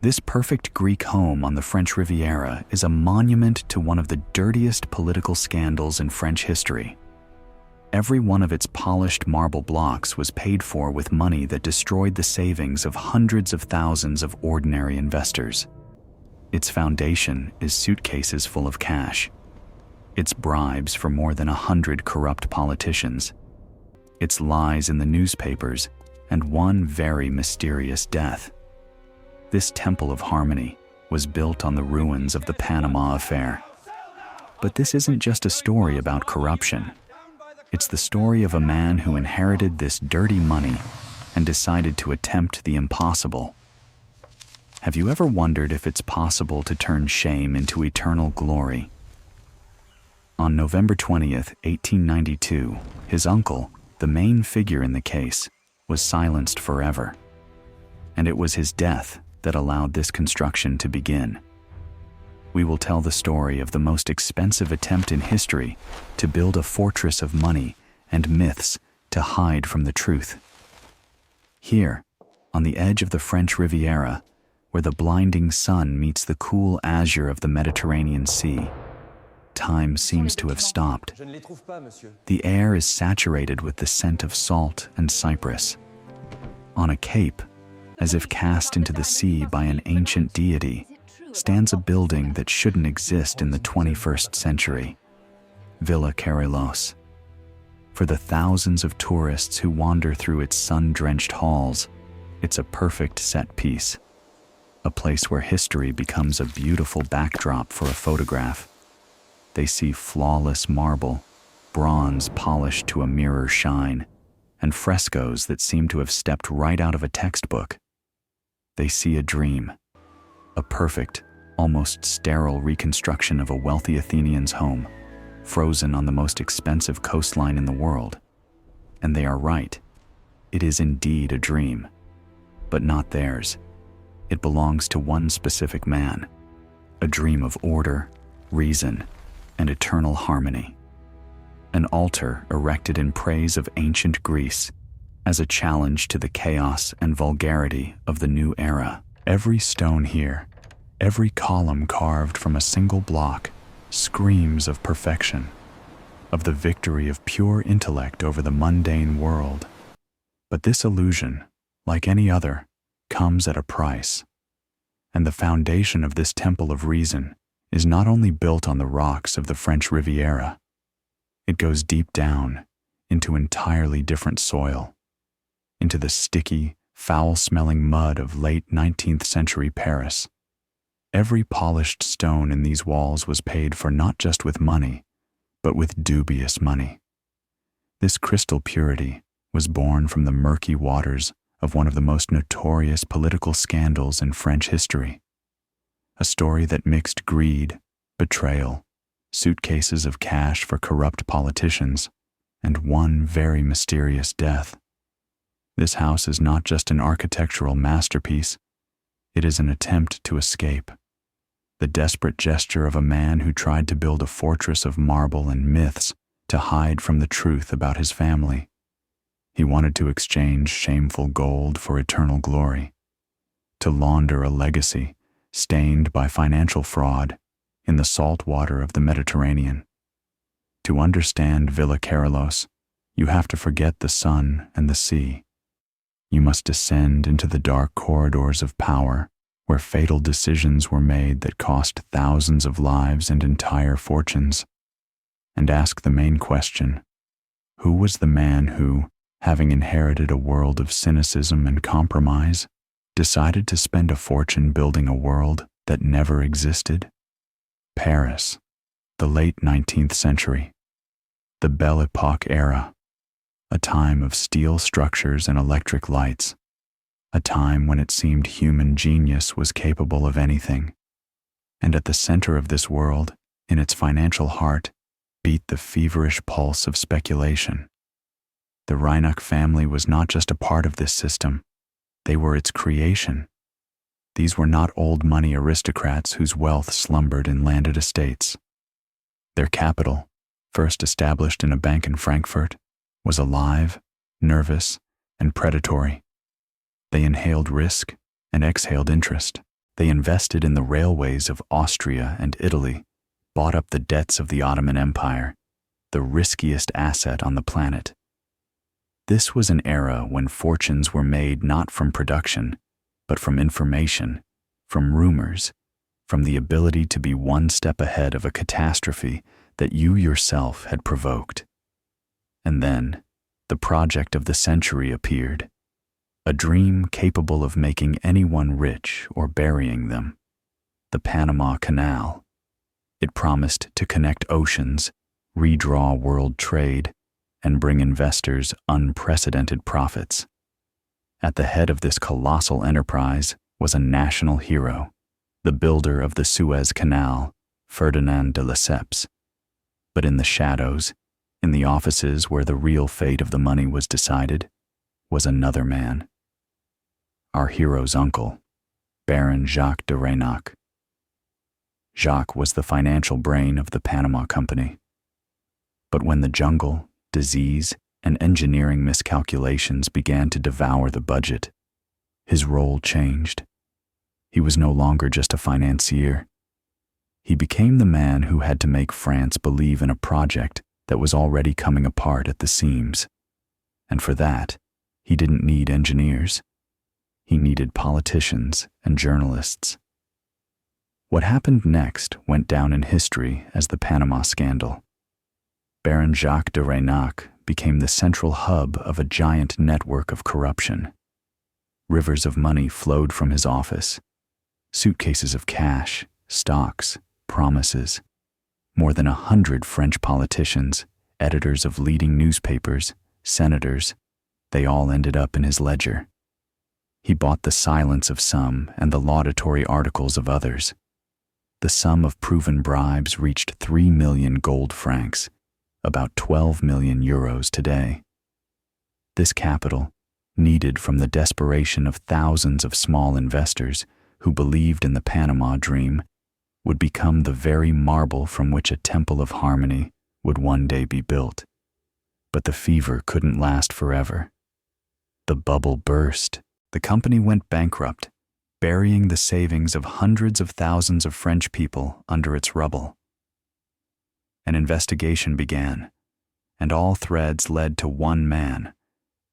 This perfect Greek home on the French Riviera is a monument to one of the dirtiest political scandals in French history. Every one of its polished marble blocks was paid for with money that destroyed the savings of hundreds of thousands of ordinary investors. Its foundation is suitcases full of cash. Its bribes for more than 100 corrupt politicians. Its lies in the newspapers, and one very mysterious death. This temple of harmony was built on the ruins of the Panama affair. But this isn't just a story about corruption. It's the story of a man who inherited this dirty money and decided to attempt the impossible. Have you ever wondered if it's possible to turn shame into eternal glory? On November 20th, 1892, his uncle, the main figure in the case, was silenced forever. And it was his death that allowed this construction to begin. We will tell the story of the most expensive attempt in history to build a fortress of money and myths to hide from the truth. Here, on the edge of the French Riviera, where the blinding sun meets the cool azure of the Mediterranean Sea, time seems to have stopped. The air is saturated with the scent of salt and cypress. On a cape, as if cast into the sea by an ancient deity, stands a building that shouldn't exist in the 21st century, Villa Kerylos. For the thousands of tourists who wander through its sun-drenched halls, it's a perfect set piece, a place where history becomes a beautiful backdrop for a photograph. They see flawless marble, bronze polished to a mirror shine, and frescoes that seem to have stepped right out of a textbook. They see a dream, a perfect, almost sterile reconstruction of a wealthy Athenian's home, frozen on the most expensive coastline in the world. And they are right. It is indeed a dream, but not theirs. It belongs to one specific man, a dream of order, reason, and eternal harmony. An altar erected in praise of ancient Greece as a challenge to the chaos and vulgarity of the new era. Every stone here, every column carved from a single block, screams of perfection, of the victory of pure intellect over the mundane world. But this illusion, like any other, comes at a price. And the foundation of this temple of reason is not only built on the rocks of the French Riviera. It goes deep down into entirely different soil, into the sticky, foul-smelling mud of late 19th century Paris. Every polished stone in these walls was paid for not just with money, but with dubious money. This crystal purity was born from the murky waters of one of the most notorious political scandals in French history. A story that mixed greed, betrayal, suitcases of cash for corrupt politicians, and one very mysterious death. This house is not just an architectural masterpiece, it is an attempt to escape. The desperate gesture of a man who tried to build a fortress of marble and myths to hide from the truth about his family. He wanted to exchange shameful gold for eternal glory, to launder a legacy stained by financial fraud in the salt water of the Mediterranean. To understand Villa Kerylos, you have to forget the sun and the sea. You must descend into the dark corridors of power where fatal decisions were made that cost thousands of lives and entire fortunes, and ask the main question: who was the man who, having inherited a world of cynicism and compromise, decided to spend a fortune building a world that never existed? Paris, the late 19th century, the Belle Epoque era, a time of steel structures and electric lights, a time when it seemed human genius was capable of anything. And at the center of this world, in its financial heart, beat the feverish pulse of speculation. The Reinach family was not just a part of this system, they were its creation. These were not old money aristocrats whose wealth slumbered in landed estates. Their capital, first established in a bank in Frankfurt, was alive, nervous, and predatory. They inhaled risk and exhaled interest. They invested in the railways of Austria and Italy, bought up the debts of the Ottoman Empire, the riskiest asset on the planet. This was an era when fortunes were made not from production, but from information, from rumors, from the ability to be one step ahead of a catastrophe that you yourself had provoked. And then, the project of the century appeared, a dream capable of making anyone rich or burying them. The Panama Canal. It promised to connect oceans, redraw world trade, and bring investors unprecedented profits. At the head of this colossal enterprise was a national hero, the builder of the Suez Canal, Ferdinand de Lesseps. But in the shadows, in the offices where the real fate of the money was decided, was another man. Our hero's uncle, Baron Jacques de Reinach. Jacques was the financial brain of the Panama Company. But when the jungle, disease, and engineering miscalculations began to devour the budget, his role changed. He was no longer just a financier. He became the man who had to make France believe in a project that was already coming apart at the seams. And for that, he didn't need engineers. He needed politicians and journalists. What happened next went down in history as the Panama Scandal. Baron Jacques de Reinach became the central hub of a giant network of corruption. Rivers of money flowed from his office. Suitcases of cash, stocks, promises. More than 100 French politicians, editors of leading newspapers, senators, they all ended up in his ledger. He bought the silence of some and the laudatory articles of others. The sum of proven bribes reached 3 million gold francs, about 12 million euros today. This capital, needed from the desperation of thousands of small investors who believed in the Panama dream, would become the very marble from which a temple of harmony would one day be built. But the fever couldn't last forever. The bubble burst. The company went bankrupt, burying the savings of hundreds of thousands of French people under its rubble. An investigation began, and all threads led to one man,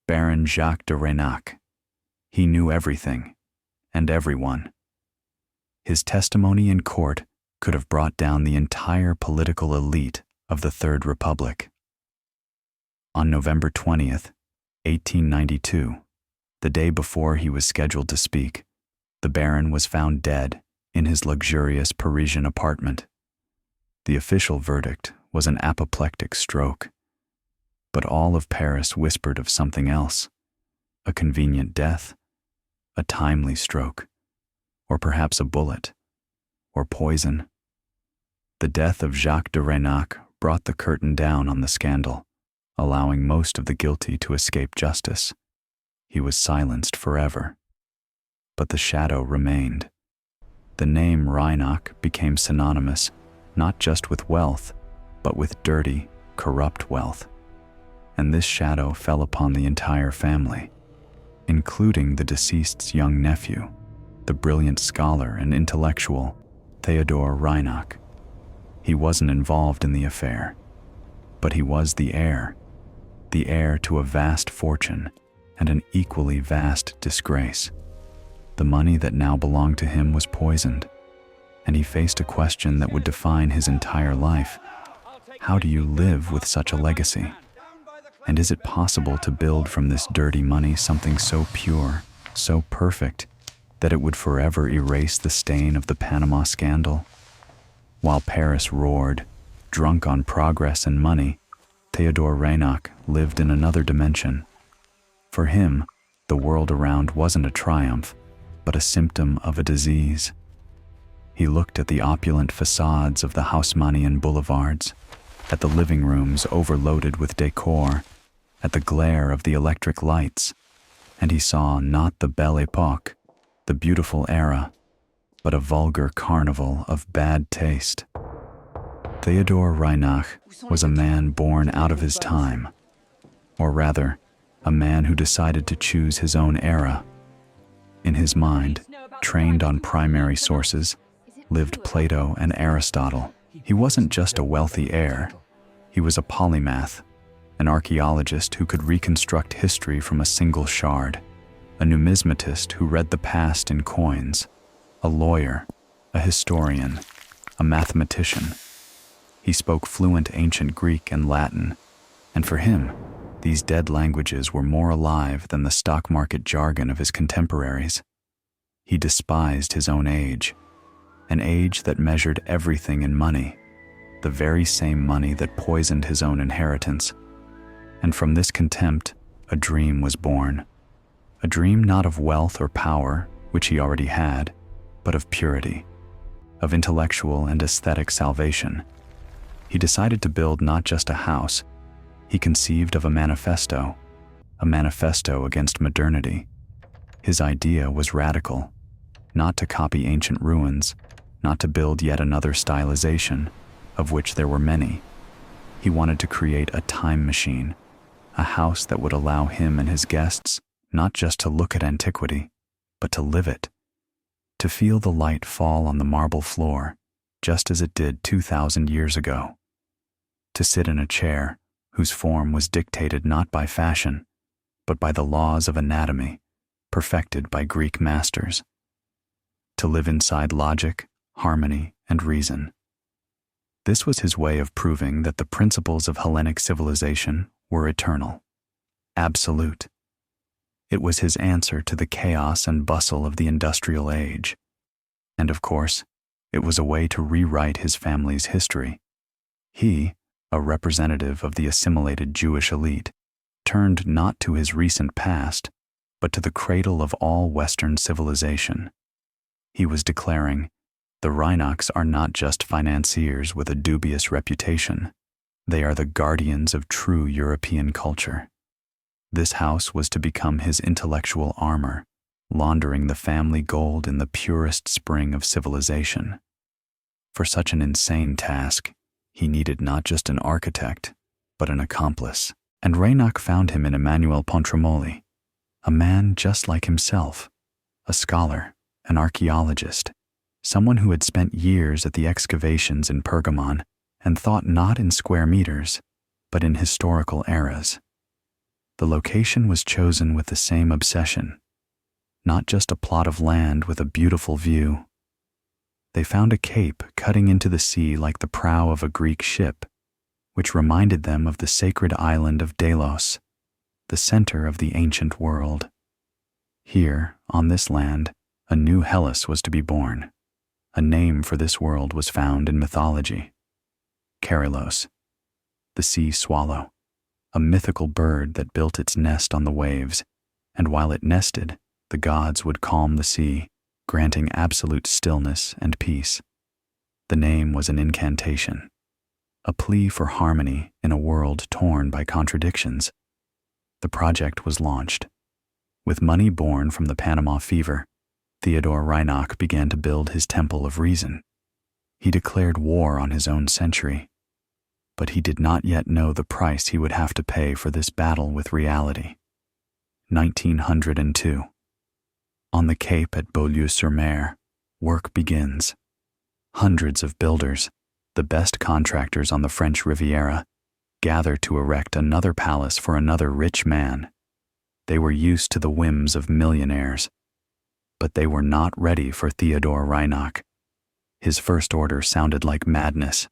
Baron Jacques de Reinach. He knew everything, and everyone. His testimony in court could have brought down the entire political elite of the Third Republic. On November 20th, 1892, the day before he was scheduled to speak, the Baron was found dead in his luxurious Parisian apartment. The official verdict was an apoplectic stroke, but all of Paris whispered of something else, a convenient death, a timely stroke, or perhaps a bullet, or poison. The death of Jacques de Reinach brought the curtain down on the scandal, allowing most of the guilty to escape justice. He was silenced forever. But the shadow remained. The name Reinach became synonymous not just with wealth, but with dirty, corrupt wealth. And this shadow fell upon the entire family, including the deceased's young nephew, the brilliant scholar and intellectual Théodore Reinach. He wasn't involved in the affair, but he was the heir to a vast fortune and an equally vast disgrace. The money that now belonged to him was poisoned, and he faced a question that would define his entire life. How do you live with such a legacy? And is it possible to build from this dirty money something so pure, so perfect, that it would forever erase the stain of the Panama Scandal? While Paris roared, drunk on progress and money, Théodore Reinach lived in another dimension. For him, the world around wasn't a triumph, but a symptom of a disease. He looked at the opulent facades of the Haussmannian boulevards, at the living rooms overloaded with decor, at the glare of the electric lights, and he saw not the belle epoque, the beautiful era, but a vulgar carnival of bad taste. Théodore Reinach was a man born out of his time, or rather, a man who decided to choose his own era. In his mind, trained on primary sources, lived Plato and Aristotle. He wasn't just a wealthy heir, he was a polymath, an archaeologist who could reconstruct history from a single shard, a numismatist who read the past in coins, a lawyer, a historian, a mathematician. He spoke fluent ancient Greek and Latin, and for him, these dead languages were more alive than the stock market jargon of his contemporaries. He despised his own age, an age that measured everything in money, the very same money that poisoned his own inheritance. And from this contempt, a dream was born. A dream not of wealth or power, which he already had, but of purity, of intellectual and aesthetic salvation. He decided to build not just a house, he conceived of a manifesto against modernity. His idea was radical, not to copy ancient ruins, not to build yet another stylization, of which there were many. He wanted to create a time machine, a house that would allow him and his guests not just to look at antiquity, but to live it, to feel the light fall on the marble floor, just as it did 2,000 years ago, to sit in a chair whose form was dictated not by fashion, but by the laws of anatomy, perfected by Greek masters, to live inside logic, harmony, and reason. This was his way of proving that the principles of Hellenic civilization were eternal, absolute. It was his answer to the chaos and bustle of the industrial age. And of course, it was a way to rewrite his family's history. He, a representative of the assimilated Jewish elite, turned not to his recent past, but to the cradle of all Western civilization. He was declaring, the Reinachs are not just financiers with a dubious reputation. They are the guardians of true European culture. This house was to become his intellectual armor, laundering the family gold in the purest spring of civilization. For such an insane task, he needed not just an architect, but an accomplice. And Reinach found him in Emmanuel Pontremoli, a man just like himself, a scholar, an archaeologist, someone who had spent years at the excavations in Pergamon and thought not in square meters, but in historical eras. The location was chosen with the same obsession, not just a plot of land with a beautiful view. They found a cape cutting into the sea like the prow of a Greek ship, which reminded them of the sacred island of Delos, the center of the ancient world. Here, on this land, a new Hellas was to be born. A name for this world was found in mythology. Kerylos, the sea swallow, a mythical bird that built its nest on the waves, and while it nested, the gods would calm the sea, granting absolute stillness and peace. The name was an incantation, a plea for harmony in a world torn by contradictions. The project was launched. With money born from the Panama fever, Theodore Reinach began to build his temple of reason. He declared war on his own century, but he did not yet know the price he would have to pay for this battle with reality. 1902. On the Cape at Beaulieu-sur-Mer, work begins. Hundreds of builders, the best contractors on the French Riviera, gather to erect another palace for another rich man. They were used to the whims of millionaires, but they were not ready for Theodore Reinach. His first order sounded like madness.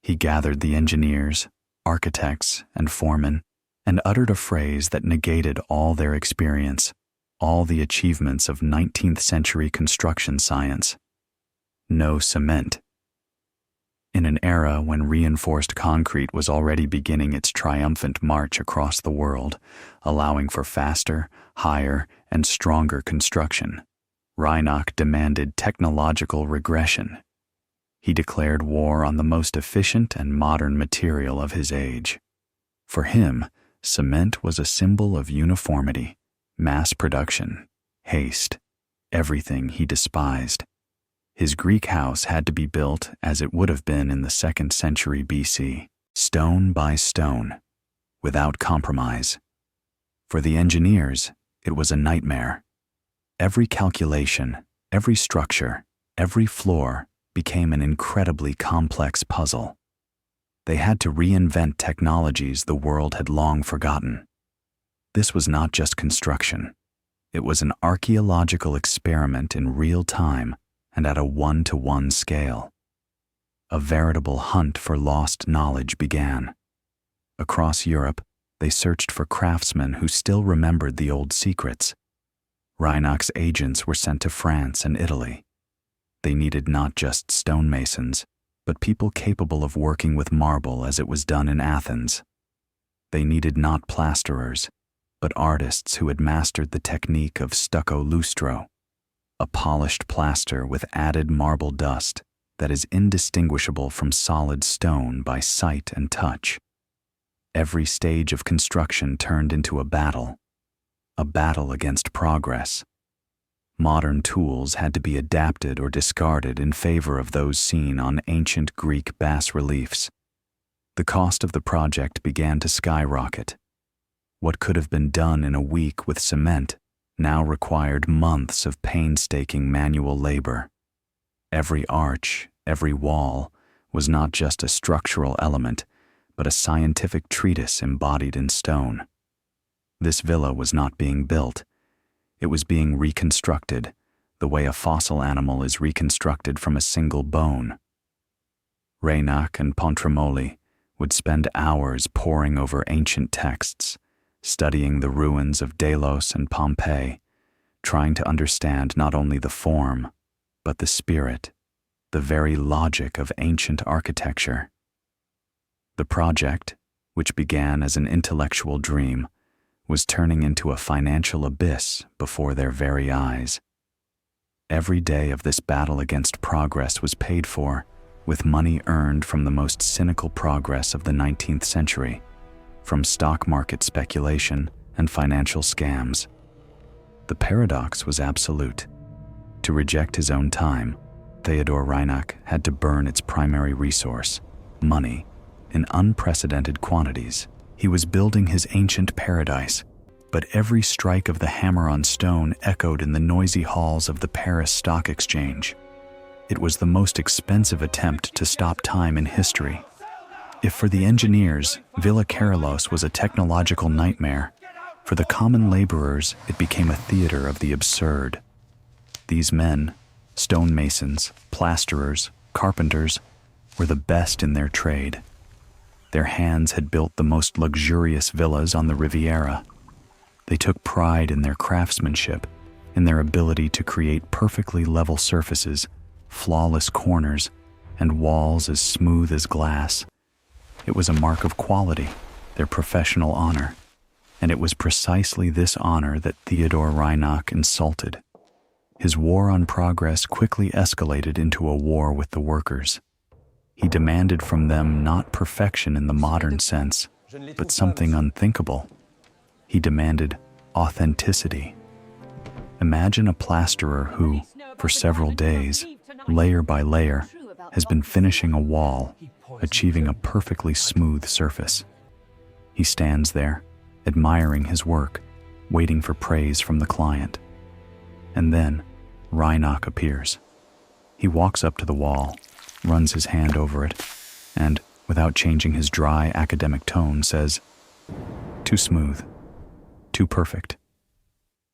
He gathered the engineers, architects, and foremen, and uttered a phrase that negated all their experience, all the achievements of 19th century construction science. No cement. In an era when reinforced concrete was already beginning its triumphant march across the world, allowing for faster, higher, and stronger construction, Reinach demanded technological regression. He declared war on the most efficient and modern material of his age. For him, cement was a symbol of uniformity, mass production, haste, everything he despised. His Greek house had to be built as it would have been in the 2nd century BC, stone by stone, without compromise. For the engineers, it was a nightmare. Every calculation, Every structure, every floor became an incredibly complex puzzle. They had to reinvent technologies the world had long forgotten. This was not just construction. It was an archaeological experiment in real time and at a one-to-one scale. A veritable hunt for lost knowledge began. Across Europe, they searched for craftsmen who still remembered the old secrets. Reinach's agents were sent to France and Italy. They needed not just stonemasons, but people capable of working with marble as it was done in Athens. They needed not plasterers, but artists who had mastered the technique of stucco lustro, a polished plaster with added marble dust that is indistinguishable from solid stone by sight and touch. Every stage of construction turned into a battle against progress. Modern tools had to be adapted or discarded in favor of those seen on ancient Greek bas-reliefs. The cost of the project began to skyrocket. What could have been done in a week with cement now required months of painstaking manual labor. Every arch, every wall, was not just a structural element, but a scientific treatise embodied in stone. This villa was not being built. It was being reconstructed, the way a fossil animal is reconstructed from a single bone. Reinach and Pontremoli would spend hours poring over ancient texts, studying the ruins of Delos and Pompeii, trying to understand not only the form, but the spirit, the very logic of ancient architecture. The project, which began as an intellectual dream, was turning into a financial abyss before their very eyes. Every day of this battle against progress was paid for with money earned from the most cynical progress of the 19th century, from stock market speculation and financial scams. The paradox was absolute. To reject his own time, Théodore Reinach had to burn its primary resource, money, in unprecedented quantities. He was building his ancient paradise, but every strike of the hammer on stone echoed in the noisy halls of the Paris Stock Exchange. It was the most expensive attempt to stop time in history. If for the engineers, Villa Kerylos was a technological nightmare, for the common laborers it became a theater of the absurd. These men, stonemasons, plasterers, carpenters, were the best in their trade. Their hands had built the most luxurious villas on the Riviera. They took pride in their craftsmanship, in their ability to create perfectly level surfaces, flawless corners, and walls as smooth as glass. It was a mark of quality, their professional honor, and it was precisely this honor that Théodore Reinach insulted. His war on progress quickly escalated into a war with the workers. He demanded from them not perfection in the modern sense, but something unthinkable. He demanded authenticity. Imagine a plasterer who, for several days, layer by layer, has been finishing a wall, achieving a perfectly smooth surface. He stands there, admiring his work, waiting for praise from the client. And then, Reinach appears. He walks up to the wall, runs his hand over it, and, without changing his dry academic tone, says, "Too smooth. Too perfect.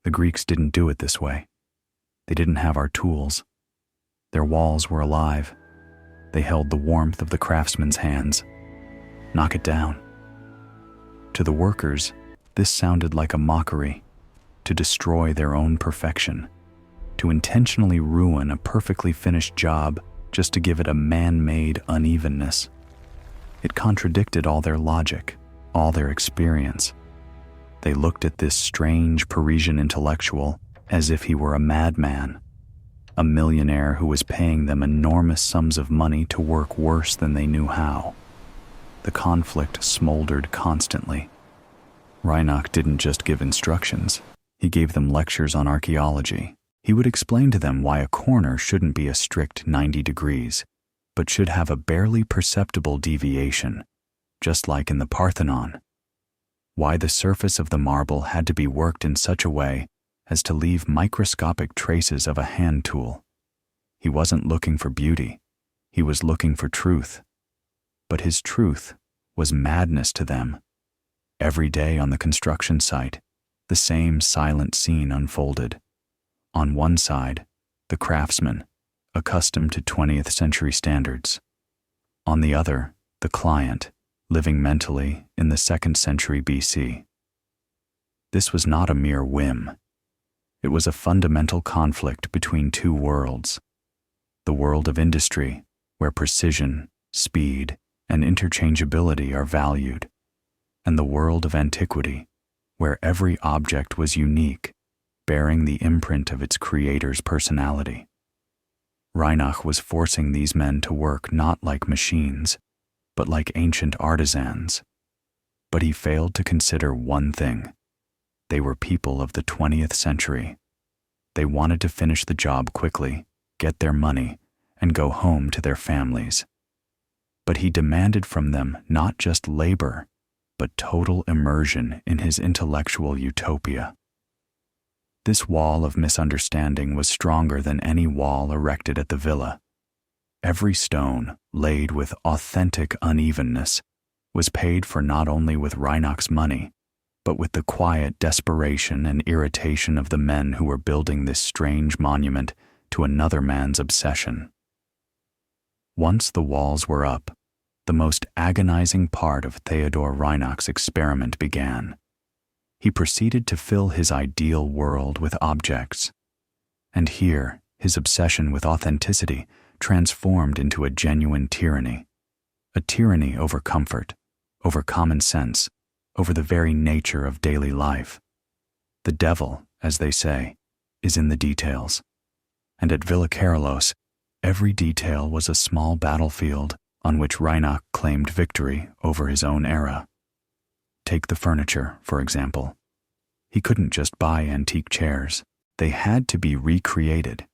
The Greeks didn't do it this way. They didn't have our tools. Their walls were alive. They held the warmth of the craftsman's hands. Knock it down." To the workers, this sounded like a mockery, to destroy their own perfection, to intentionally ruin a perfectly finished job just to give it a man-made unevenness. It contradicted all their logic, all their experience. They looked at this strange Parisian intellectual as if he were a madman, a millionaire who was paying them enormous sums of money to work worse than they knew how. The conflict smoldered constantly. Reinach didn't just give instructions. He gave them lectures on archaeology. He would explain to them why a corner shouldn't be a strict 90 degrees, but should have a barely perceptible deviation, just like in the Parthenon. Why the surface of the marble had to be worked in such a way as to leave microscopic traces of a hand tool. He wasn't looking for beauty, he was looking for truth. But his truth was madness to them. Every day on the construction site, the same silent scene unfolded. On one side, the craftsman, accustomed to 20th century standards. On the other, the client, living mentally in the 2nd century BC. This was not a mere whim. It was a fundamental conflict between two worlds. The world of industry, where precision, speed, and interchangeability are valued, and the world of antiquity, where every object was unique, bearing the imprint of its creator's personality. Reinach was forcing these men to work not like machines, but like ancient artisans. But he failed to consider one thing. They were people of the 20th century. They wanted to finish the job quickly, get their money, and go home to their families. But he demanded from them not just labor, but total immersion in his intellectual utopia. This wall of misunderstanding was stronger than any wall erected at the villa. Every stone, laid with authentic unevenness, was paid for not only with Reinach's money, but with the quiet desperation and irritation of the men who were building this strange monument to another man's obsession. Once the walls were up, the most agonizing part of Théodore Reinach's experiment began. He proceeded to fill his ideal world with objects. And here, his obsession with authenticity transformed into a genuine tyranny. A tyranny over comfort, over common sense, over the very nature of daily life. The devil, as they say, is in the details. And at Villa Kerylos, every detail was a small battlefield on which Reinach claimed victory over his own era. Take the furniture, for example. He couldn't just buy antique chairs. They had to be recreated.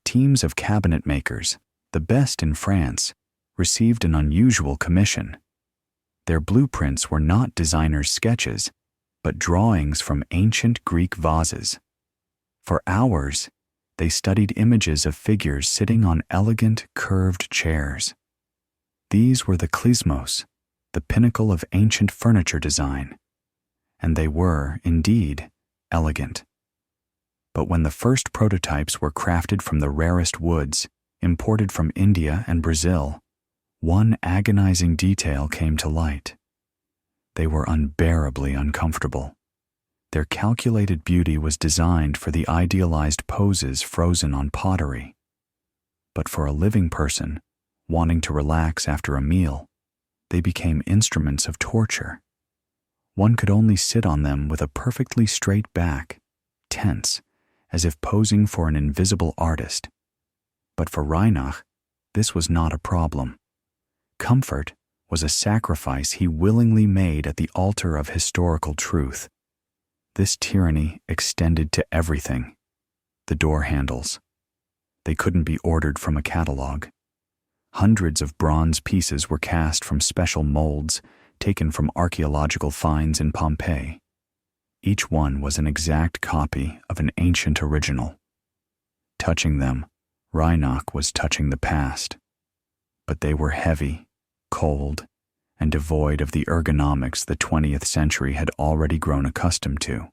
Teams of cabinet makers, the best in France, received an unusual commission. Their blueprints were not designers' sketches, but drawings from ancient Greek vases. For hours, they studied images of figures sitting on elegant, curved chairs. These were the klismos, the pinnacle of ancient furniture design, and they were, indeed, elegant. But when the first prototypes were crafted from the rarest woods, imported from India and Brazil, one agonizing detail came to light. They were unbearably uncomfortable. Their calculated beauty was designed for the idealized poses frozen on pottery. But for a living person, wanting to relax after a meal, they became instruments of torture. One could only sit on them with a perfectly straight back, tense, as if posing for an invisible artist. But for Reinach, this was not a problem. Comfort was a sacrifice he willingly made at the altar of historical truth. This tyranny extended to everything. The door handles. They couldn't be ordered from a catalog. Hundreds of bronze pieces were cast from special molds taken from archaeological finds in Pompeii. Each one was an exact copy of an ancient original. Touching them, Reinach was touching the past. But they were heavy, cold, and devoid of the ergonomics the 20th century had already grown accustomed to.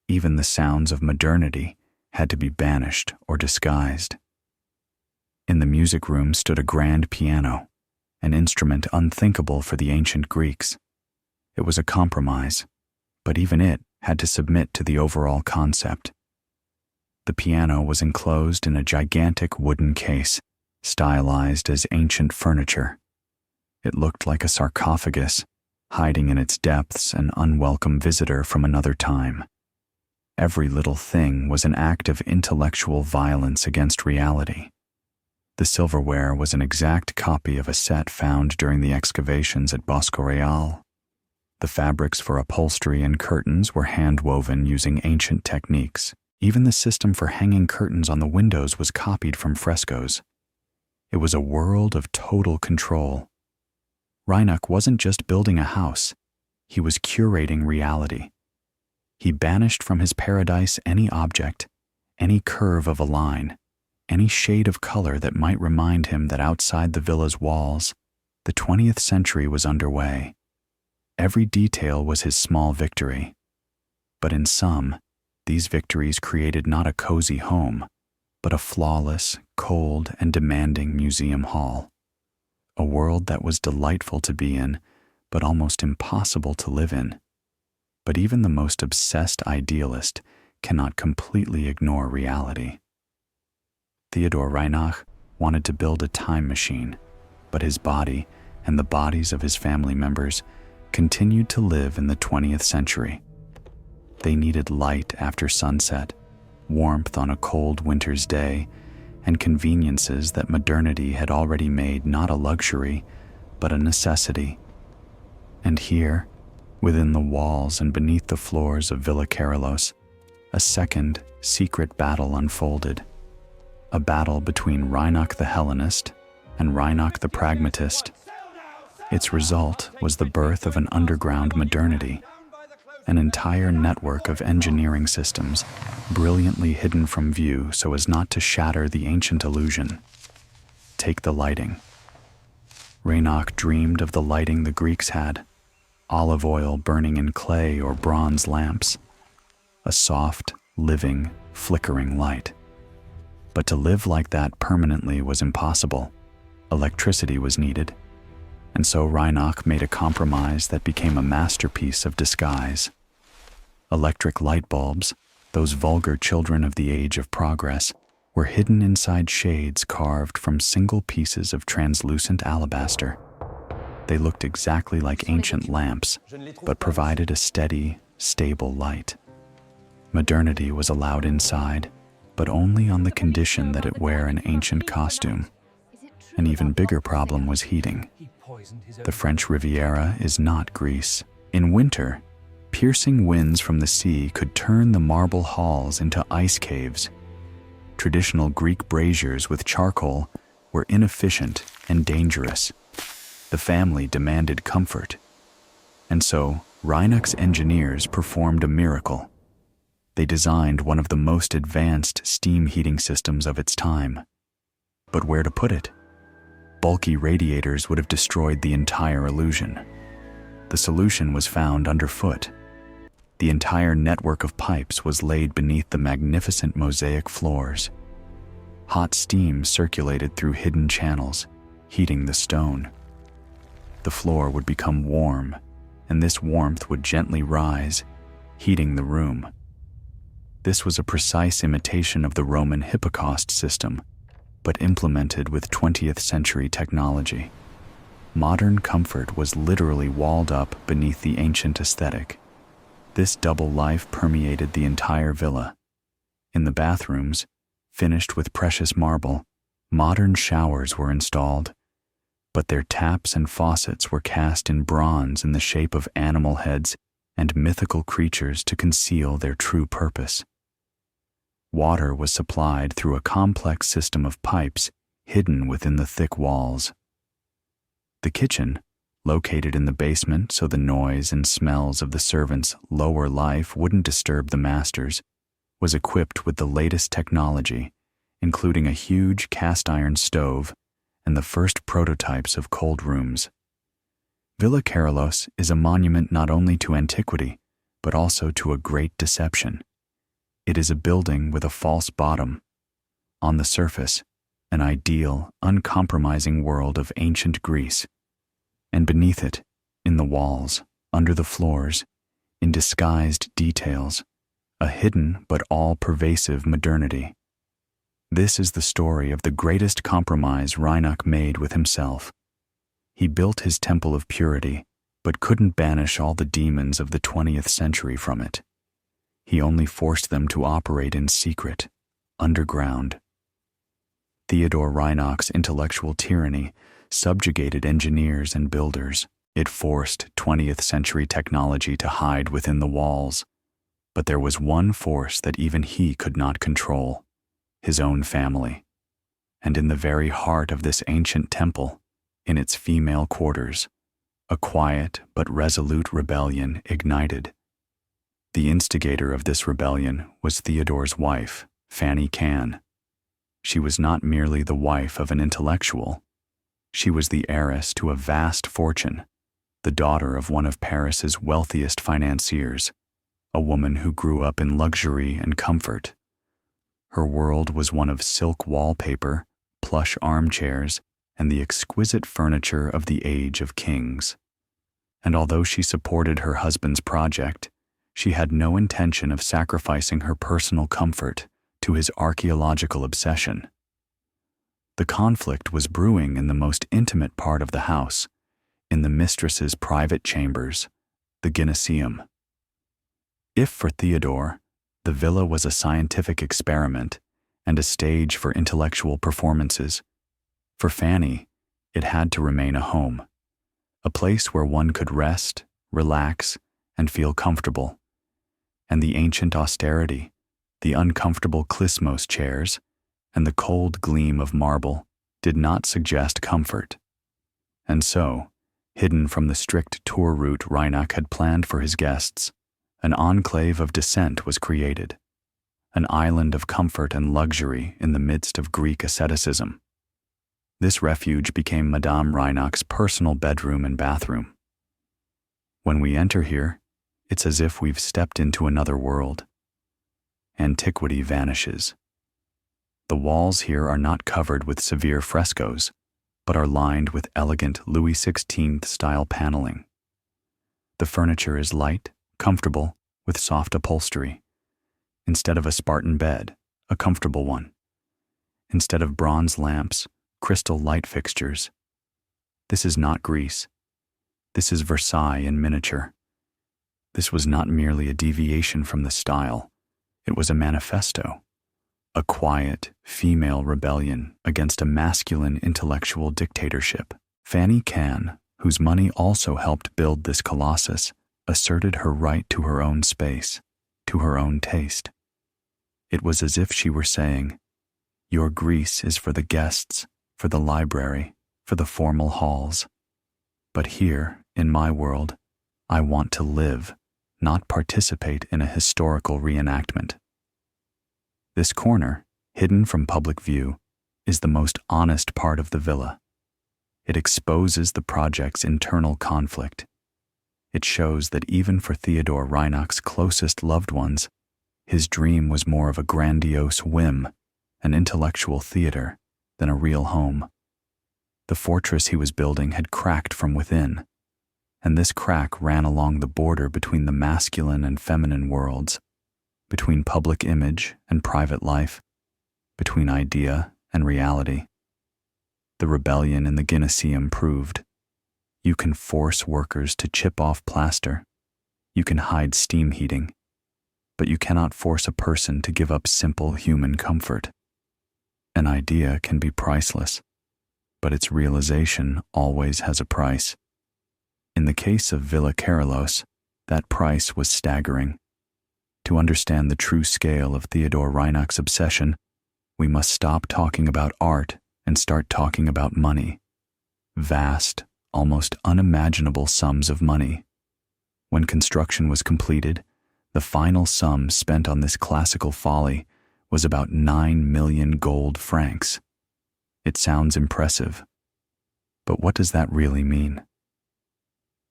Even the sounds of modernity had to be banished or disguised. In the music room stood a grand piano, an instrument unthinkable for the ancient Greeks. It was a compromise, but even it had to submit to the overall concept. The piano was enclosed in a gigantic wooden case, stylized as ancient furniture. It looked like a sarcophagus, hiding in its depths an unwelcome visitor from another time. Every little thing was an act of intellectual violence against reality. The silverware was an exact copy of a set found during the excavations at Bosco Real. The fabrics for upholstery and curtains were hand-woven using ancient techniques. Even the system for hanging curtains on the windows was copied from frescoes. It was a world of total control. Reinach wasn't just building a house, he was curating reality. He banished from his paradise any object, any curve of a line, any shade of color that might remind him that outside the villa's walls, the 20th century was underway. Every detail was his small victory. But in sum, these victories created not a cozy home, but a flawless, cold, and demanding museum hall. A world that was delightful to be in, but almost impossible to live in. But even the most obsessed idealist cannot completely ignore reality. Théodore Reinach wanted to build a time machine, but his body and the bodies of his family members continued to live in the 20th century. They needed light after sunset, warmth on a cold winter's day, and conveniences that modernity had already made not a luxury, but a necessity. And here, within the walls and beneath the floors of Villa Kerylos, a second, secret battle unfolded. A battle between Reinach the Hellenist and Reinach the Pragmatist. Its result was the birth of an underground modernity, an entire network of engineering systems, brilliantly hidden from view so as not to shatter the ancient illusion. Take the lighting. Reinach dreamed of the lighting the Greeks had, olive oil burning in clay or bronze lamps, a soft, living, flickering light. But to live like that permanently was impossible. Electricity was needed, and so Reinach made a compromise that became a masterpiece of disguise. Electric light bulbs, those vulgar children of the age of progress, were hidden inside shades carved from single pieces of translucent alabaster. They looked exactly like ancient lamps, but provided a steady, stable light. Modernity was allowed inside, but only on the condition that it wear an ancient costume. An even bigger problem was heating. The French Riviera is not Greece. In winter, piercing winds from the sea could turn the marble halls into ice caves. Traditional Greek braziers with charcoal were inefficient and dangerous. The family demanded comfort. And so, Reinach's engineers performed a miracle. They designed one of the most advanced steam heating systems of its time. But where to put it? Bulky radiators would have destroyed the entire illusion. The solution was found underfoot. The entire network of pipes was laid beneath the magnificent mosaic floors. Hot steam circulated through hidden channels, heating the stone. The floor would become warm, and this warmth would gently rise, heating the room. This was a precise imitation of the Roman holocaust system, but implemented with 20th century technology. Modern comfort was literally walled up beneath the ancient aesthetic. This double life permeated the entire villa. In the bathrooms, finished with precious marble, modern showers were installed, but their taps and faucets were cast in bronze in the shape of animal heads and mythical creatures to conceal their true purpose. Water was supplied through a complex system of pipes hidden within the thick walls. The kitchen, located in the basement so the noise and smells of the servants' lower life wouldn't disturb the masters, was equipped with the latest technology, including a huge cast-iron stove and the first prototypes of cold rooms. Villa Kerylos is a monument not only to antiquity, but also to a great deception. It is a building with a false bottom. On the surface, an ideal, uncompromising world of ancient Greece. And beneath it, in the walls, under the floors, in disguised details, a hidden but all-pervasive modernity. This is the story of the greatest compromise Reinach made with himself. He built his temple of purity, but couldn't banish all the demons of the 20th century from it. He only forced them to operate in secret, underground. Théodore Reinach's intellectual tyranny subjugated engineers and builders. It forced 20th century technology to hide within the walls. But there was one force that even he could not control: his own family. And in the very heart of this ancient temple, in its female quarters, a quiet but resolute rebellion ignited. The instigator of this rebellion was Theodore's wife, Fanny Can. She was not merely the wife of an intellectual. She was the heiress to a vast fortune, the daughter of one of Paris's wealthiest financiers, a woman who grew up in luxury and comfort. Her world was one of silk wallpaper, plush armchairs, and the exquisite furniture of the age of kings. And although she supported her husband's project, she had no intention of sacrificing her personal comfort to his archaeological obsession. The conflict was brewing in the most intimate part of the house, in the mistress's private chambers, the gyneceum. If for Théodore, the villa was a scientific experiment and a stage for intellectual performances, for Fanny, it had to remain a home, a place where one could rest, relax, and feel comfortable. And the ancient austerity, the uncomfortable klysmos chairs, and the cold gleam of marble did not suggest comfort. And so, hidden from the strict tour route Reinach had planned for his guests, an enclave of dissent was created, an island of comfort and luxury in the midst of Greek asceticism. This refuge became Madame Reinach's personal bedroom and bathroom. When we enter here, it's as if we've stepped into another world. Antiquity vanishes. The walls here are not covered with severe frescoes, but are lined with elegant Louis XVI-style paneling. The furniture is light, comfortable, with soft upholstery. Instead of a Spartan bed, a comfortable one. Instead of bronze lamps, crystal light fixtures. This is not Greece. This is Versailles in miniature. This was not merely a deviation from the style. It was a manifesto, a quiet, female rebellion against a masculine intellectual dictatorship. Fanny Can, whose money also helped build this colossus, asserted her right to her own space, to her own taste. It was as if she were saying, "Your Greece is for the guests, for the library, for the formal halls. But here, in my world, I want to live, not participate in a historical reenactment." This corner, hidden from public view, is the most honest part of the villa. It exposes the project's internal conflict. It shows that even for Theodore Reinach's closest loved ones, his dream was more of a grandiose whim, an intellectual theater, than a real home. The fortress he was building had cracked from within, and this crack ran along the border between the masculine and feminine worlds, between public image and private life, between idea and reality. The rebellion in the gyneceum proved, you can force workers to chip off plaster, you can hide steam heating, but you cannot force a person to give up simple human comfort. An idea can be priceless, but its realization always has a price. In the case of Villa Kerylos, that price was staggering. To understand the true scale of Theodore Reinach's obsession, we must stop talking about art and start talking about money. Vast, almost unimaginable sums of money. When construction was completed, the final sum spent on this classical folly was about 9 million gold francs. It sounds impressive, but what does that really mean?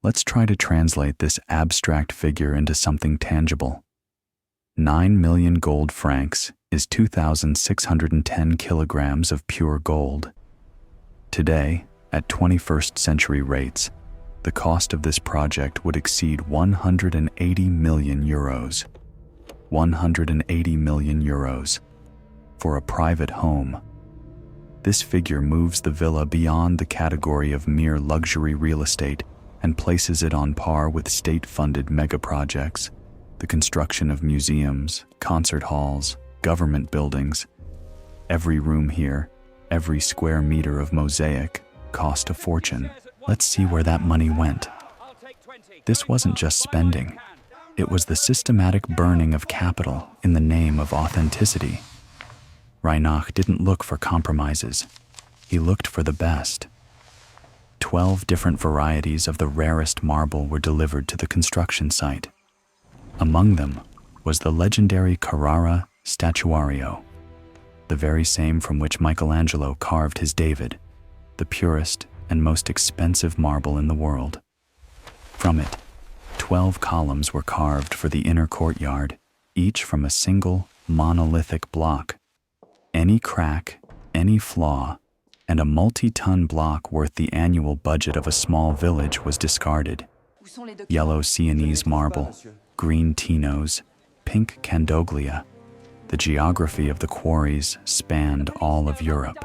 Let's try to translate this abstract figure into something tangible. 9 million gold francs is 2,610 kilograms of pure gold. Today, at 21st century rates, the cost of this project would exceed 180 million euros. 180 million euros for a private home. This figure moves the villa beyond the category of mere luxury real estate and places it on par with state-funded mega-projects, the construction of museums, concert halls, government buildings. Every room here, every square meter of mosaic, cost a fortune. Let's see where that money went. This wasn't just spending. It was the systematic burning of capital in the name of authenticity. Reinach didn't look for compromises. He looked for the best. 12 different varieties of the rarest marble were delivered to the construction site. Among them was the legendary Carrara statuario, the very same from which Michelangelo carved his David, the purest and most expensive marble in the world. From it, 12 columns were carved for the inner courtyard, each from a single monolithic block. Any crack, any flaw, and a multi-ton block worth the annual budget of a small village was discarded. Yellow Sienese marble, green Tinos, pink Candoglia. The geography of the quarries spanned all of Europe.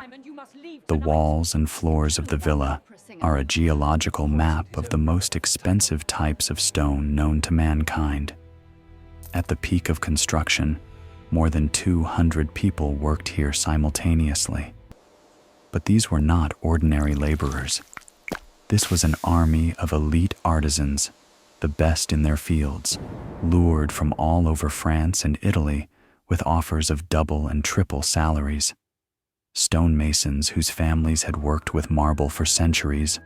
The walls and floors of the villa are a geological map of the most expensive types of stone known to mankind. At the peak of construction, more than 200 people worked here simultaneously. But these were not ordinary laborers. This was an army of elite artisans, the best in their fields, lured from all over France and Italy with offers of double and triple salaries. Stonemasons whose families had worked with marble for centuries,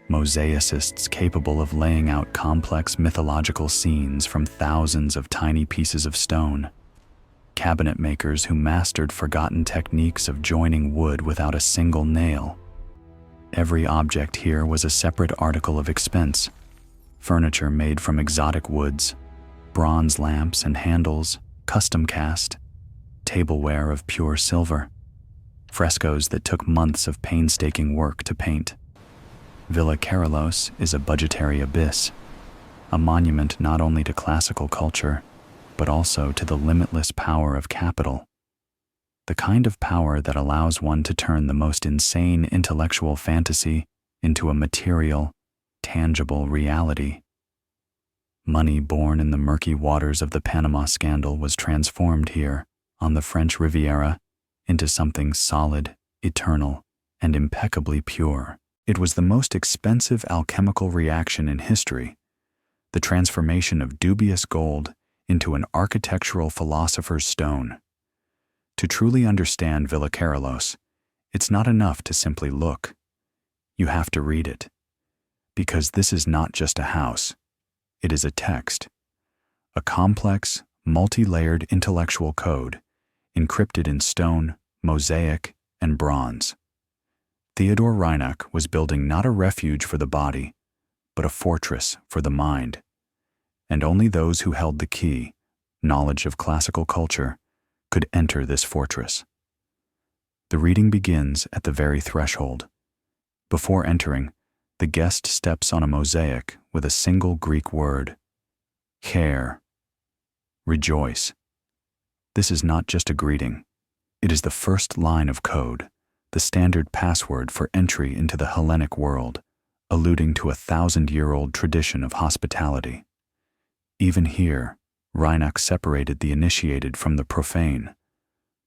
mosaicists capable of laying out complex mythological scenes from thousands of tiny pieces of stone, cabinet makers who mastered forgotten techniques of joining wood without a single nail. Every object here was a separate article of expense. Furniture made from exotic woods, bronze lamps and handles, custom cast, tableware of pure silver, frescoes that took months of painstaking work to paint. Villa Kerylos is a budgetary abyss, a monument not only to classical culture, but also to the limitless power of capital, the kind of power that allows one to turn the most insane intellectual fantasy into a material, tangible reality. Money born in the murky waters of the Panama scandal was transformed here, on the French Riviera, into something solid, eternal, and impeccably pure. It was the most expensive alchemical reaction in history, the transformation of dubious gold into an architectural philosopher's stone. To truly understand Villa Kerylos, it's not enough to simply look. You have to read it. Because this is not just a house, it is a text, a complex, multi-layered intellectual code, encrypted in stone, mosaic, and bronze. Théodore Reinach was building not a refuge for the body, but a fortress for the mind. And only those who held the key, knowledge of classical culture, could enter this fortress. The reading begins at the very threshold. Before entering, the guest steps on a mosaic with a single Greek word, heir, rejoice. This is not just a greeting. It is the first line of code, the standard password for entry into the Hellenic world, alluding to a 1,000-year-old tradition of hospitality. Even here, Reinach separated the initiated from the profane.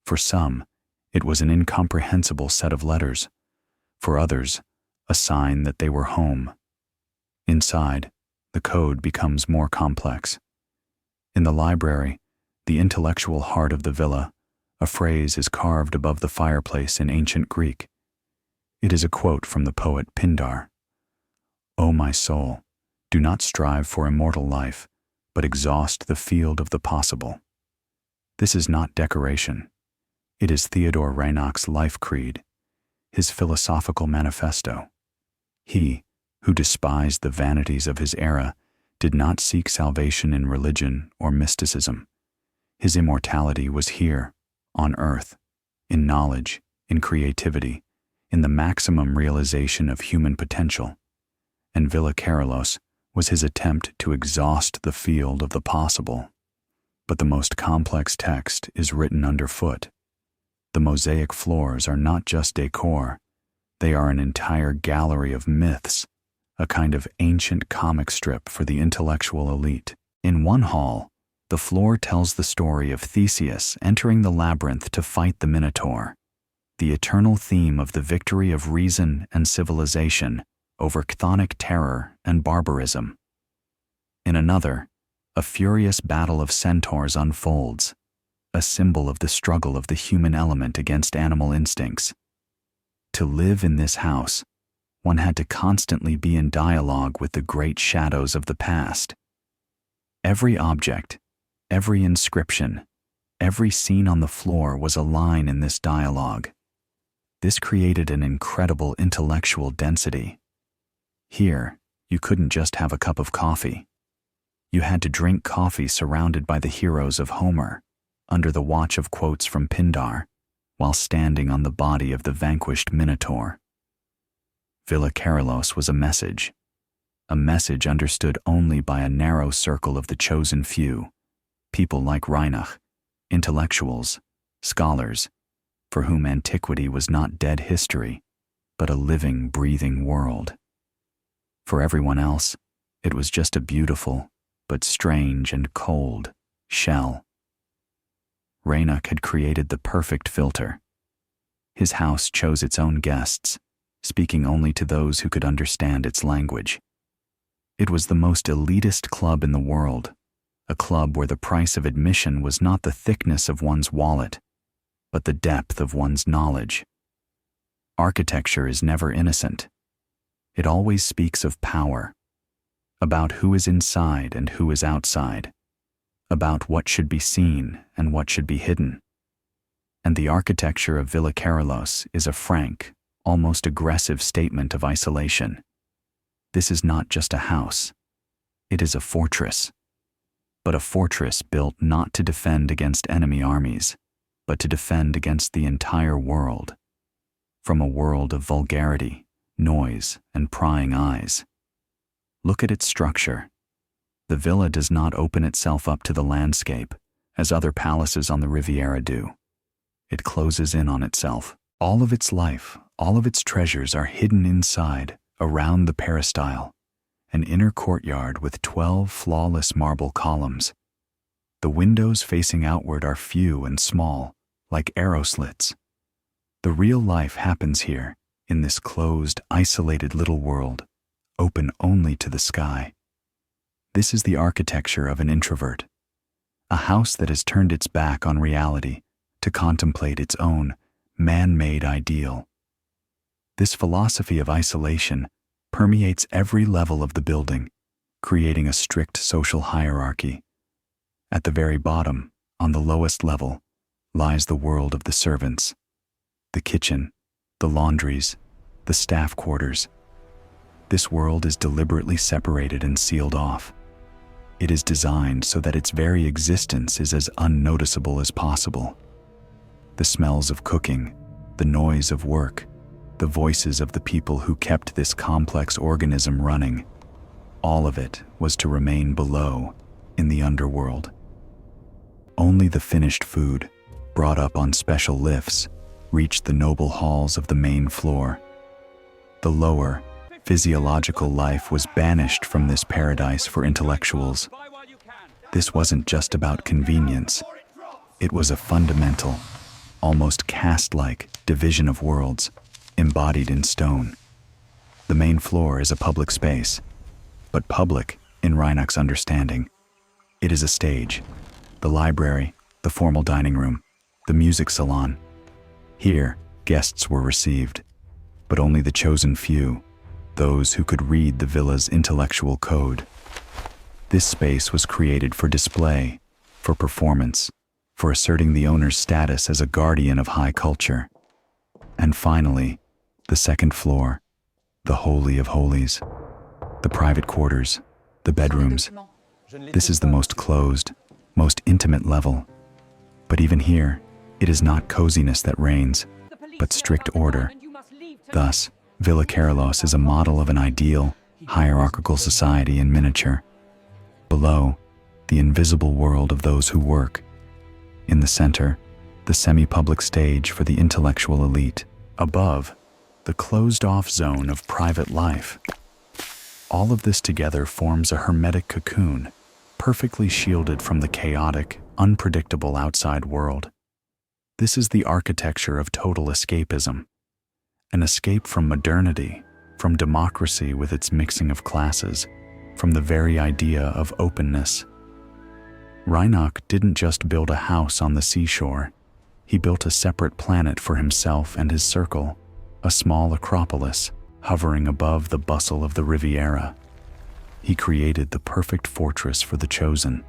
For some, it was an incomprehensible set of letters. For others, a sign that they were home. Inside, the code becomes more complex. In the library, the intellectual heart of the villa, a phrase is carved above the fireplace in ancient Greek. It is a quote from the poet Pindar. "O my soul, do not strive for immortal life, but exhaust the field of the possible." This is not decoration. It is Théodore Reinach's life creed, his philosophical manifesto. He, who despised the vanities of his era, did not seek salvation in religion or mysticism. His immortality was here, on earth, in knowledge, in creativity, in the maximum realization of human potential. And Villa Kerylos was his attempt to exhaust the field of the possible. But the most complex text is written underfoot. The mosaic floors are not just decor, they are an entire gallery of myths, a kind of ancient comic strip for the intellectual elite. In one hall, the floor tells the story of Theseus entering the labyrinth to fight the Minotaur, the eternal theme of the victory of reason and civilization over chthonic terror and barbarism. In another, a furious battle of centaurs unfolds, a symbol of the struggle of the human element against animal instincts. To live in this house, one had to constantly be in dialogue with the great shadows of the past. Every object, every inscription, every scene on the floor was a line in this dialogue. This created an incredible intellectual density. Here, you couldn't just have a cup of coffee. You had to drink coffee surrounded by the heroes of Homer, under the watch of quotes from Pindar, while standing on the body of the vanquished Minotaur. Villa Kerylos was a message understood only by a narrow circle of the chosen few, people like Reinach, intellectuals, scholars, for whom antiquity was not dead history, but a living, breathing world. For everyone else, it was just a beautiful, but strange and cold, shell. Reinach had created the perfect filter. His house chose its own guests, speaking only to those who could understand its language. It was the most elitist club in the world, a club where the price of admission was not the thickness of one's wallet, but the depth of one's knowledge. Architecture is never innocent. It always speaks of power, about who is inside and who is outside, about what should be seen and what should be hidden. And the architecture of Villa Kerylos is a frank, almost aggressive statement of isolation. This is not just a house. It is a fortress. But a fortress built not to defend against enemy armies, but to defend against the entire world. From a world of vulgarity, noise, and prying eyes. Look at its structure. The villa does not open itself up to the landscape, as other palaces on the Riviera do. It closes in on itself. All of its life, all of its treasures are hidden inside, around the peristyle, an inner courtyard with 12 flawless marble columns. The windows facing outward are few and small, like arrow slits. The real life happens here, in this closed, isolated little world, open only to the sky. This is the architecture of an introvert, a house that has turned its back on reality to contemplate its own man-made ideal. This philosophy of isolation permeates every level of the building, creating a strict social hierarchy. At the very bottom, on the lowest level, lies the world of the servants, the kitchen, the laundries, the staff quarters. This world is deliberately separated and sealed off. It is designed so that its very existence is as unnoticeable as possible. The smells of cooking, the noise of work, the voices of the people who kept this complex organism running, all of it was to remain below, in the underworld. Only the finished food, brought up on special lifts, reached the noble halls of the main floor. The lower, physiological life was banished from this paradise for intellectuals. This wasn't just about convenience. It was a fundamental, almost caste-like division of worlds, embodied in stone. The main floor is a public space, but public, in Reinach's understanding, it is a stage, the library, the formal dining room, the music salon. Here, guests were received, but only the chosen few, those who could read the villa's intellectual code. This space was created for display, for performance, for asserting the owner's status as a guardian of high culture. And finally, the second floor, the Holy of Holies, the private quarters, the bedrooms. This is the most closed, most intimate level. But even here, it is not coziness that reigns, but strict order. Thus, Villa Kerylos is a model of an ideal, hierarchical society in miniature. Below, the invisible world of those who work. In the center, the semi-public stage for the intellectual elite. Above, the closed-off zone of private life. All of this together forms a hermetic cocoon, perfectly shielded from the chaotic, unpredictable outside world. This is the architecture of total escapism. An escape from modernity, from democracy with its mixing of classes, from the very idea of openness. Reinach didn't just build a house on the seashore. He built a separate planet for himself and his circle, a small acropolis hovering above the bustle of the Riviera. He created the perfect fortress for the chosen,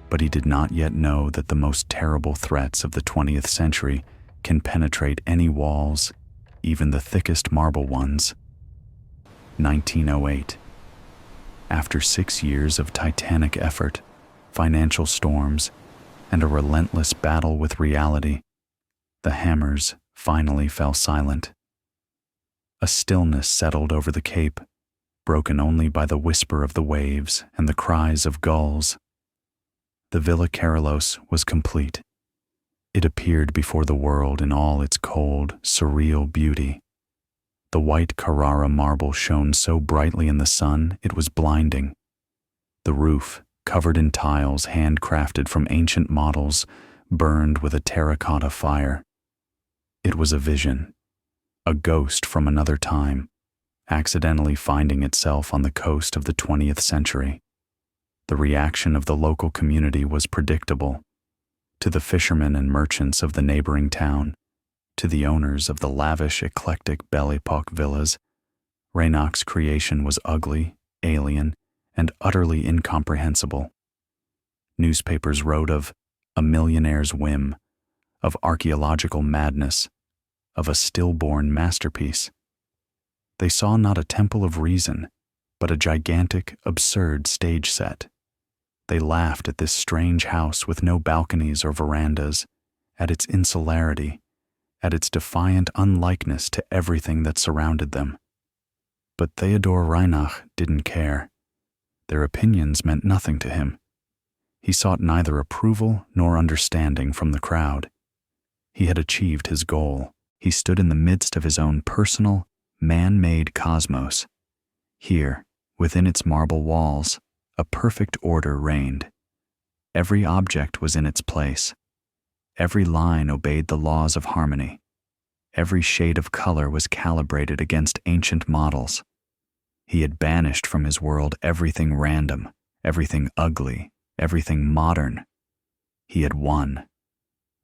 but he did not yet know that the most terrible threats of the 20th century can penetrate any walls, even the thickest marble ones. 1908. After 6 years of titanic effort, financial storms, and a relentless battle with reality, the hammers finally fell silent. A stillness settled over the Cape, broken only by the whisper of the waves and the cries of gulls. The Villa Kerylos was complete. It appeared before the world in all its cold, surreal beauty. The white Carrara marble shone so brightly in the sun it was blinding. The roof, covered in tiles handcrafted from ancient models, burned with a terracotta fire. It was a vision, a ghost from another time, accidentally finding itself on the coast of the 20th century. The reaction of the local community was predictable. To the fishermen and merchants of the neighboring town, to the owners of the lavish, eclectic Belle Epoque villas, Reinach's creation was ugly, alien, and utterly incomprehensible. Newspapers wrote of a millionaire's whim, of archaeological madness, of a stillborn masterpiece. They saw not a temple of reason, but a gigantic, absurd stage set. They laughed at this strange house with no balconies or verandas, at its insularity, at its defiant unlikeness to everything that surrounded them. But Théodore Reinach didn't care. Their opinions meant nothing to him. He sought neither approval nor understanding from the crowd. He had achieved his goal. He stood in the midst of his own personal, man-made cosmos. Here, within its marble walls, a perfect order reigned. Every object was in its place. Every line obeyed the laws of harmony. Every shade of color was calibrated against ancient models. He had banished from his world everything random, everything ugly, everything modern. He had won.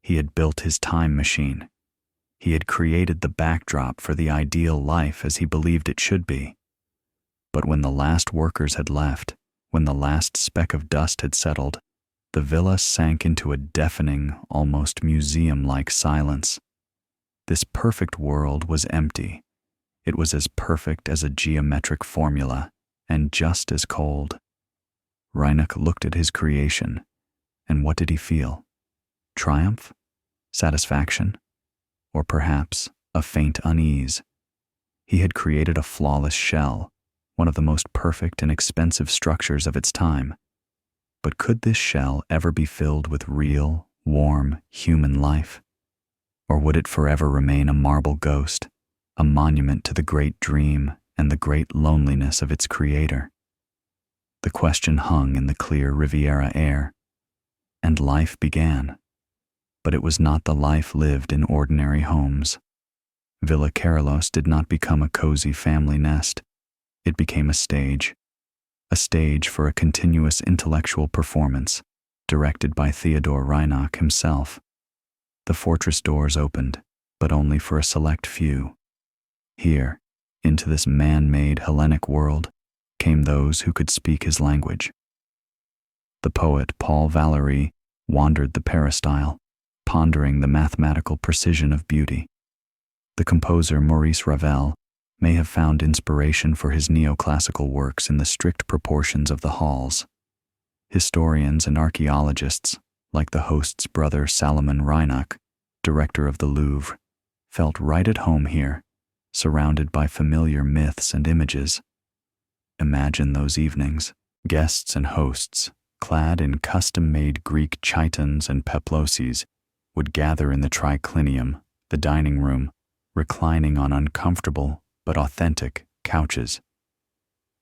He had built his time machine. He had created the backdrop for the ideal life as he believed it should be. But when the last workers had left, when the last speck of dust had settled, the villa sank into a deafening, almost museum-like silence. This perfect world was empty. It was as perfect as a geometric formula, and just as cold. Reinach looked at his creation, and what did he feel? Triumph? Satisfaction? Or perhaps a faint unease? He had created a flawless shell, one of the most perfect and expensive structures of its time. But could this shell ever be filled with real, warm, human life? Or would it forever remain a marble ghost, a monument to the great dream and the great loneliness of its creator? The question hung in the clear Riviera air, and life began. But it was not the life lived in ordinary homes. Villa Kerylos did not become a cozy family nest. It became a stage for a continuous intellectual performance, directed by Théodore Reinach himself. The fortress doors opened, but only for a select few. Here, into this man-made Hellenic world, came those who could speak his language. The poet Paul Valéry wandered the peristyle, pondering the mathematical precision of beauty. The composer Maurice Ravel may have found inspiration for his neoclassical works in the strict proportions of the halls. Historians and archaeologists, like the host's brother Salomon Reinach, director of the Louvre, felt right at home here, surrounded by familiar myths and images. Imagine those evenings, guests and hosts, clad in custom-made Greek chitons and peplosis, would gather in the triclinium, the dining room, reclining on uncomfortable but authentic couches.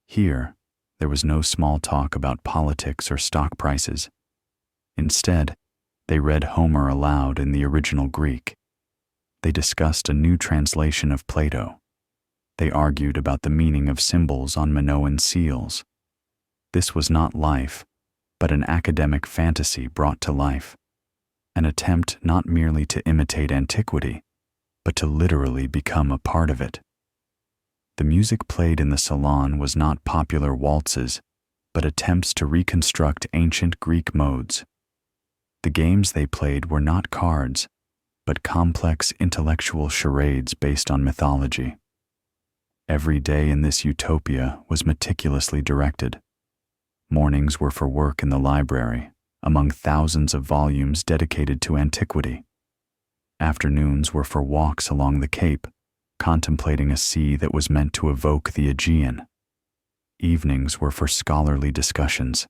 Here, there was no small talk about politics or stock prices. Instead, they read Homer aloud in the original Greek. They discussed a new translation of Plato. They argued about the meaning of symbols on Minoan seals. This was not life, but an academic fantasy brought to life, an attempt not merely to imitate antiquity, but to literally become a part of it. The music played in the salon was not popular waltzes, but attempts to reconstruct ancient Greek modes. The games they played were not cards, but complex intellectual charades based on mythology. Every day in this utopia was meticulously directed. Mornings were for work in the library, among thousands of volumes dedicated to antiquity. Afternoons were for walks along the Cape, contemplating a sea that was meant to evoke the Aegean. Evenings were for scholarly discussions.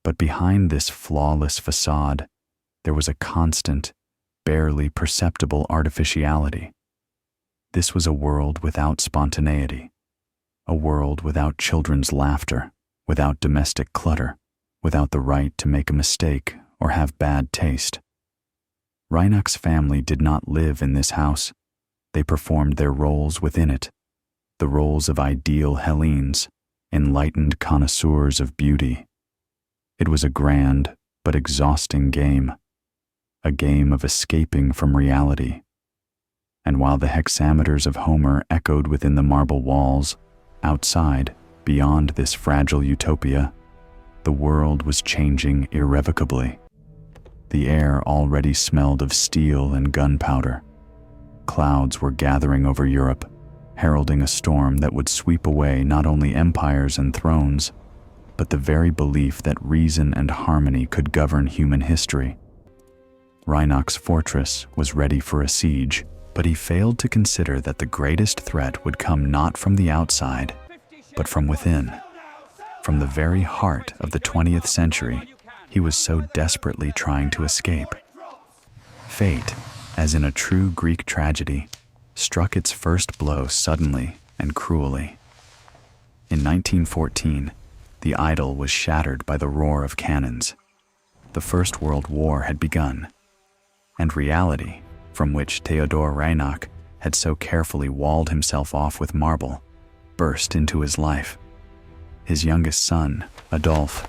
But behind this flawless facade, there was a constant, barely perceptible artificiality. This was a world without spontaneity, a world without children's laughter, without domestic clutter, without the right to make a mistake or have bad taste. Reinach's family did not live in this house. They performed their roles within it, the roles of ideal Hellenes, enlightened connoisseurs of beauty. It was a grand but exhausting game, a game of escaping from reality. And while the hexameters of Homer echoed within the marble walls, outside, beyond this fragile utopia, the world was changing irrevocably. The air already smelled of steel and gunpowder. Clouds were gathering over Europe, heralding a storm that would sweep away not only empires and thrones, but the very belief that reason and harmony could govern human history. Reinach's fortress was ready for a siege, but he failed to consider that the greatest threat would come not from the outside, but from within. From the very heart of the 20th century, he was so desperately trying to escape. Fate, as in a true Greek tragedy, struck its first blow suddenly and cruelly. In 1914, the idyll was shattered by the roar of cannons. The First World War had begun, and reality, from which Théodore Reinach had so carefully walled himself off with marble, burst into his life. His youngest son, Adolphe,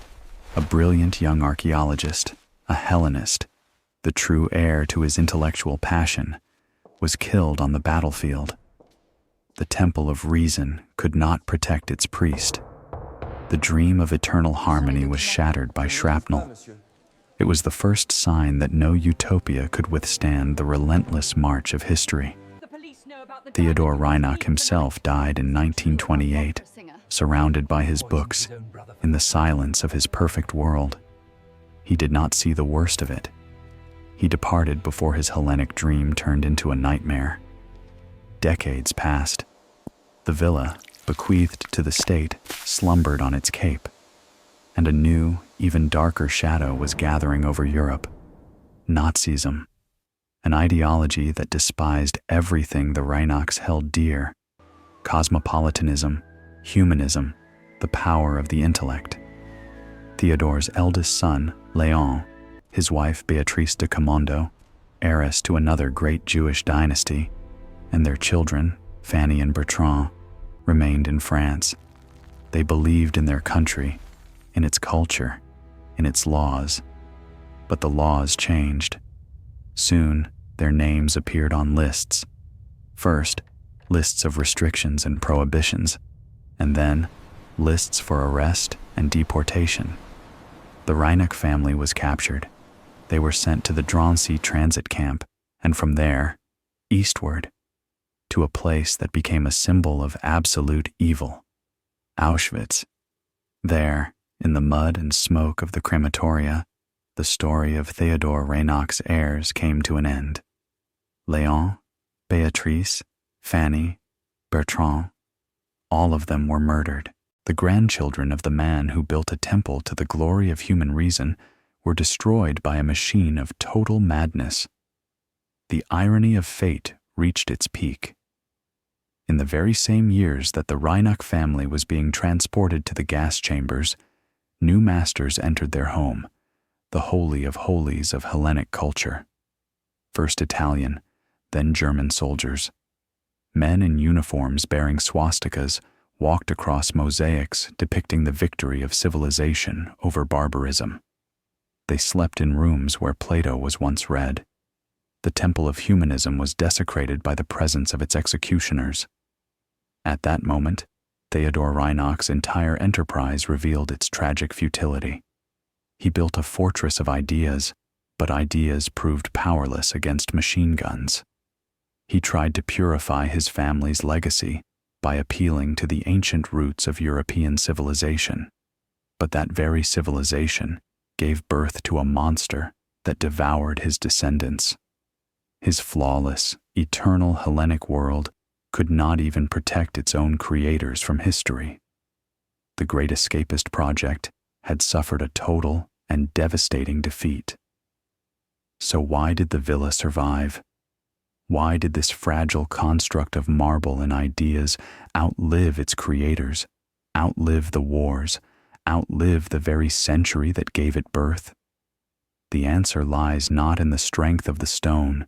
a brilliant young archaeologist, a Hellenist, the true heir to his intellectual passion, was killed on the battlefield. The temple of reason could not protect its priest. The dream of eternal harmony was shattered by shrapnel. It was the first sign that no utopia could withstand the relentless march of history. Théodore Reinach himself died in 1928, surrounded by his books, in the silence of his perfect world. He did not see the worst of it. He departed before his Hellenic dream turned into a nightmare. Decades passed. The villa, bequeathed to the state, slumbered on its cape, and a new, even darker shadow was gathering over Europe. Nazism, an ideology that despised everything the Reinachs held dear: cosmopolitanism, humanism, the power of the intellect. Theodore's eldest son, Léon, his wife Beatrice de Camondo, heiress to another great Jewish dynasty, and their children, Fanny and Bertrand, remained in France. They believed in their country, in its culture, in its laws. But the laws changed. Soon, their names appeared on lists. First, lists of restrictions and prohibitions, and then lists for arrest and deportation. The Reinach family was captured. They were sent to the Drancy transit camp, and from there, eastward, to a place that became a symbol of absolute evil: Auschwitz. There, in the mud and smoke of the crematoria, the story of Théodore Reinach's heirs came to an end. Léon, Beatrice, Fanny, Bertrand, all of them were murdered. The grandchildren of the man who built a temple to the glory of human reason were destroyed by a machine of total madness. The irony of fate reached its peak. In the very same years that the Reinach family was being transported to the gas chambers, new masters entered their home, the holy of holies of Hellenic culture. First Italian, then German soldiers. Men in uniforms bearing swastikas walked across mosaics depicting the victory of civilization over barbarism. They slept in rooms where Plato was once read. The temple of humanism was desecrated by the presence of its executioners. At that moment, Théodore Reinach's entire enterprise revealed its tragic futility. He built a fortress of ideas, but ideas proved powerless against machine guns. He tried to purify his family's legacy by appealing to the ancient roots of European civilization. But that very civilization gave birth to a monster that devoured his descendants. His flawless, eternal Hellenic world could not even protect its own creators from history. The Great Escapist project had suffered a total and devastating defeat. So why did the villa survive? Why did this fragile construct of marble and ideas outlive its creators, outlive the wars, outlive the very century that gave it birth? The answer lies not in the strength of the stone,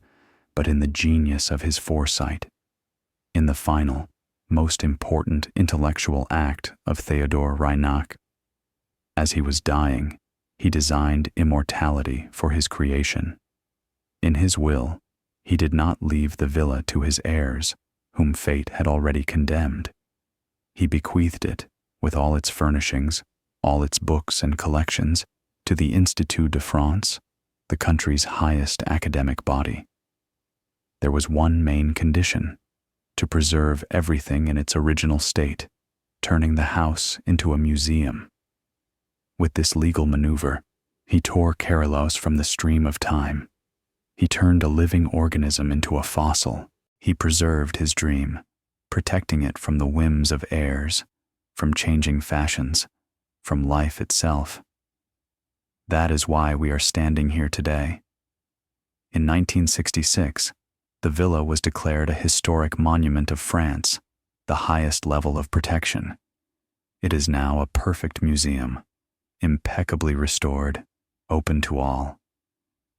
but in the genius of his foresight, in the final, most important intellectual act of Théodore Reinach. As he was dying, he designed immortality for his creation. In his will, he did not leave the villa to his heirs, whom fate had already condemned. He bequeathed it, with all its furnishings, all its books and collections, to the Institut de France, the country's highest academic body. There was one main condition: to preserve everything in its original state, turning the house into a museum. With this legal maneuver, he tore Kerylos from the stream of time. He turned a living organism into a fossil. He preserved his dream, protecting it from the whims of heirs, from changing fashions, from life itself. That is why we are standing here today. In 1966, the villa was declared a historic monument of France, the highest level of protection. It is now a perfect museum, impeccably restored, open to all.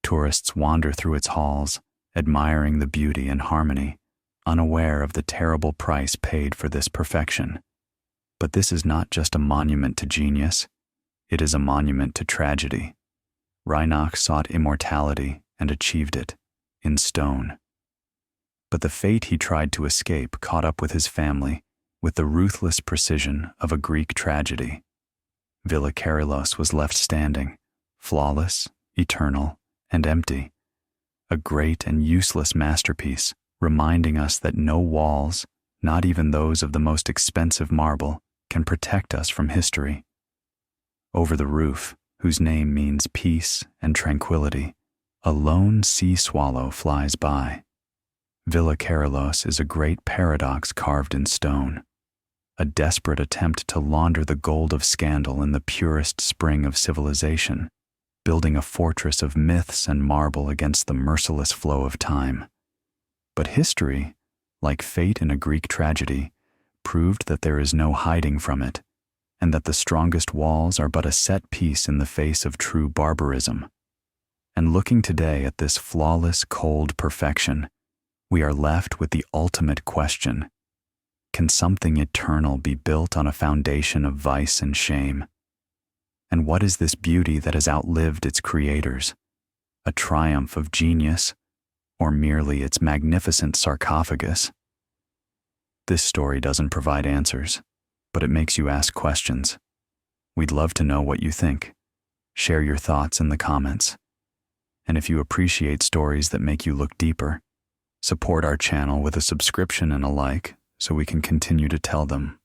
Tourists wander through its halls, admiring the beauty and harmony, unaware of the terrible price paid for this perfection. But this is not just a monument to genius, it is a monument to tragedy. Reinach sought immortality and achieved it, in stone. But the fate he tried to escape caught up with his family with the ruthless precision of a Greek tragedy. Villa Kerylos was left standing, flawless, eternal, and empty, a great and useless masterpiece, reminding us that no walls, not even those of the most expensive marble, can protect us from history. Over the roof, whose name means peace and tranquility, a lone sea swallow flies by. Villa Kerylos is a great paradox carved in stone, a desperate attempt to launder the gold of scandal in the purest spring of civilization, building a fortress of myths and marble against the merciless flow of time. But history, like fate in a Greek tragedy, proved that there is no hiding from it, and that the strongest walls are but a set piece in the face of true barbarism. And looking today at this flawless, cold perfection, we are left with the ultimate question: can something eternal be built on a foundation of vice and shame? And what is this beauty that has outlived its creators? A triumph of genius, or merely its magnificent sarcophagus? This story doesn't provide answers, but it makes you ask questions. We'd love to know what you think. Share your thoughts in the comments. And if you appreciate stories that make you look deeper, support our channel with a subscription and a like so we can continue to tell them.